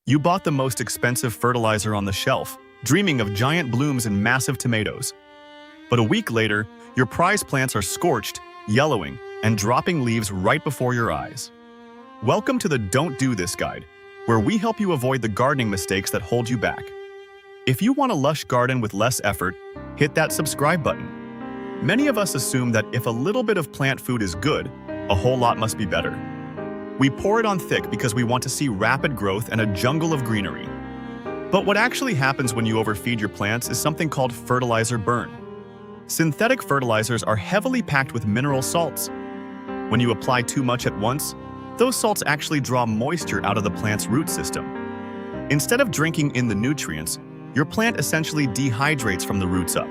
You bought the most expensive fertilizer on the shelf, dreaming of giant blooms and massive tomatoes. But a week later, your prize plants are scorched, yellowing, and dropping leaves right before your eyes. Welcome to the Don't Do This guide, where we help you avoid the gardening mistakes that hold you back. If you want a lush garden with less effort, hit that subscribe button. Many of us assume that if a little bit of plant food is good, a whole lot must be better. We pour it on thick because we want to see rapid growth and a jungle of greenery. But what actually happens when you overfeed your plants is something called fertilizer burn. Synthetic fertilizers are heavily packed with mineral salts. When you apply too much at once, those salts actually draw moisture out of the plant's root system. Instead of drinking in the nutrients, your plant essentially dehydrates from the roots up.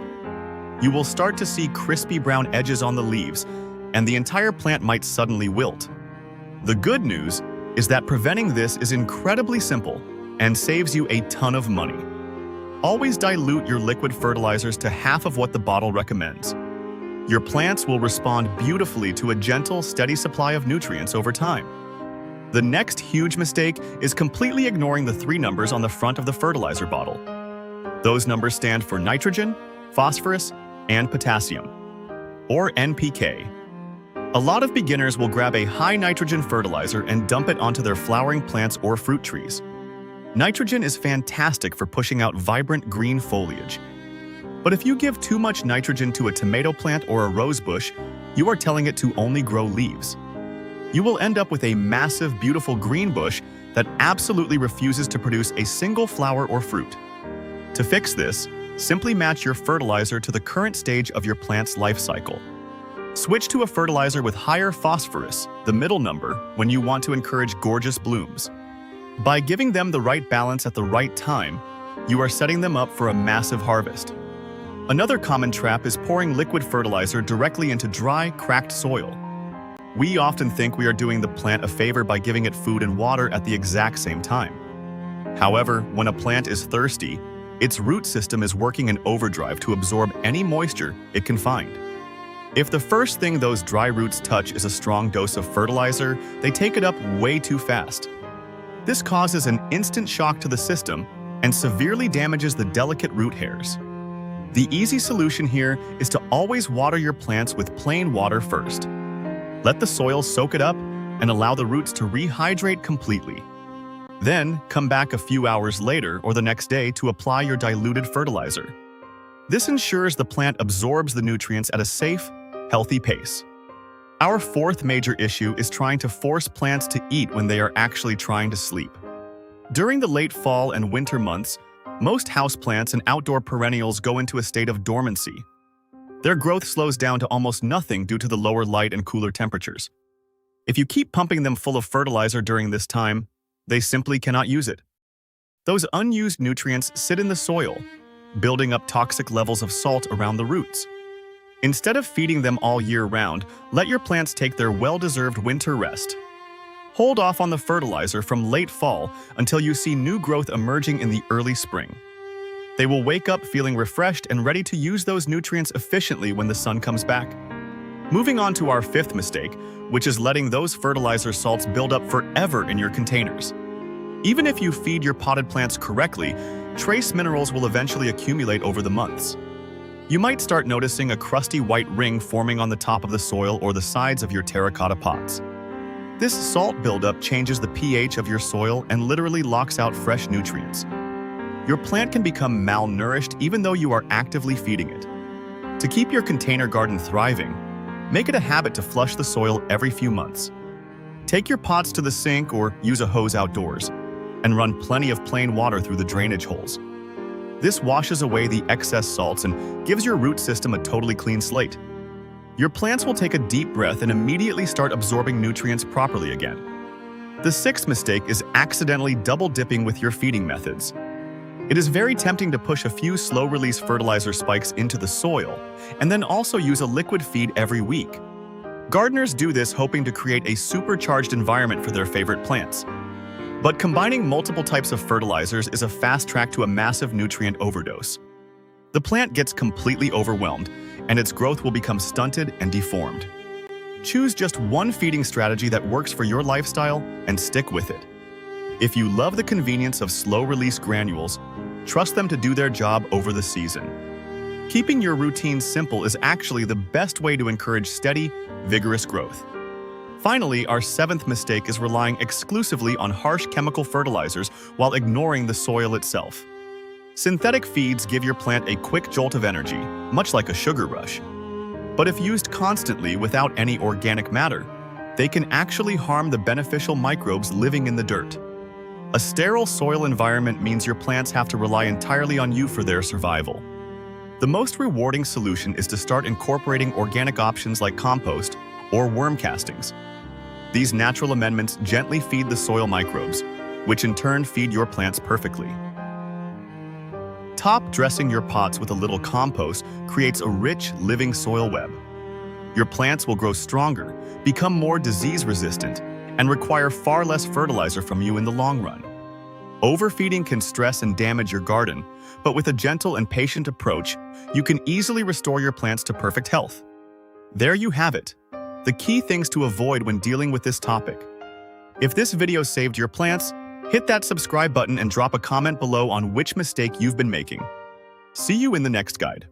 You will start to see crispy brown edges on the leaves, and the entire plant might suddenly wilt. The good news is that preventing this is incredibly simple and saves you a ton of money. Always dilute your liquid fertilizers to half of what the bottle recommends. Your plants will respond beautifully to a gentle, steady supply of nutrients over time. The next huge mistake is completely ignoring the 3 numbers on the front of the fertilizer bottle. Those numbers stand for nitrogen, phosphorus, and potassium, or NPK. A lot of beginners will grab a high nitrogen fertilizer and dump it onto their flowering plants or fruit trees. Nitrogen is fantastic for pushing out vibrant green foliage. But if you give too much nitrogen to a tomato plant or a rose bush, you are telling it to only grow leaves. You will end up with a massive, beautiful green bush that absolutely refuses to produce a single flower or fruit. To fix this, simply match your fertilizer to the current stage of your plant's life cycle. Switch to a fertilizer with higher phosphorus, the middle number, when you want to encourage gorgeous blooms. By giving them the right balance at the right time, you are setting them up for a massive harvest. Another common trap is pouring liquid fertilizer directly into dry, cracked soil. We often think we are doing the plant a favor by giving it food and water at the exact same time. However, when a plant is thirsty, its root system is working in overdrive to absorb any moisture it can find. If the first thing those dry roots touch is a strong dose of fertilizer, they take it up way too fast. This causes an instant shock to the system and severely damages the delicate root hairs. The easy solution here is to always water your plants with plain water first. Let the soil soak it up and allow the roots to rehydrate completely. Then, come back a few hours later or the next day to apply your diluted fertilizer. This ensures the plant absorbs the nutrients at a safe, healthy pace. Our fourth major issue is trying to force plants to eat when they are actually trying to sleep. During the late fall and winter months, most houseplants and outdoor perennials go into a state of dormancy. Their growth slows down to almost nothing due to the lower light and cooler temperatures. If you keep pumping them full of fertilizer during this time, they simply cannot use it. Those unused nutrients sit in the soil, building up toxic levels of salt around the roots. Instead of feeding them all year round, let your plants take their well-deserved winter rest. Hold off on the fertilizer from late fall until you see new growth emerging in the early spring. They will wake up feeling refreshed and ready to use those nutrients efficiently when the sun comes back. Moving on to our fifth mistake, which is letting those fertilizer salts build up forever in your containers. Even if you feed your potted plants correctly, trace minerals will eventually accumulate over the months. You might start noticing a crusty white ring forming on the top of the soil or the sides of your terracotta pots. This salt buildup changes the pH of your soil and literally locks out fresh nutrients. Your plant can become malnourished even though you are actively feeding it. To keep your container garden thriving, make it a habit to flush the soil every few months. Take your pots to the sink or use a hose outdoors, and run plenty of plain water through the drainage holes. This washes away the excess salts and gives your root system a totally clean slate. Your plants will take a deep breath and immediately start absorbing nutrients properly again. The sixth mistake is accidentally double-dipping with your feeding methods. It is very tempting to push a few slow-release fertilizer spikes into the soil and then also use a liquid feed every week. Gardeners do this hoping to create a supercharged environment for their favorite plants. But combining multiple types of fertilizers is a fast track to a massive nutrient overdose. The plant gets completely overwhelmed, and its growth will become stunted and deformed. Choose just one feeding strategy that works for your lifestyle and stick with it. If you love the convenience of slow-release granules, trust them to do their job over the season. Keeping your routine simple is actually the best way to encourage steady, vigorous growth. Finally, our seventh mistake is relying exclusively on harsh chemical fertilizers while ignoring the soil itself. Synthetic feeds give your plant a quick jolt of energy, much like a sugar rush. But if used constantly without any organic matter, they can actually harm the beneficial microbes living in the dirt. A sterile soil environment means your plants have to rely entirely on you for their survival. The most rewarding solution is to start incorporating organic options like compost or worm castings. These natural amendments gently feed the soil microbes, which in turn feed your plants perfectly. Top dressing your pots with a little compost creates a rich, living soil web. Your plants will grow stronger, become more disease-resistant, and require far less fertilizer from you in the long run. Overfeeding can stress and damage your garden, but with a gentle and patient approach, you can easily restore your plants to perfect health. There you have it, the key things to avoid when dealing with this topic. If this video saved your plants, hit that subscribe button and drop a comment below on which mistake you've been making. See you in the next guide.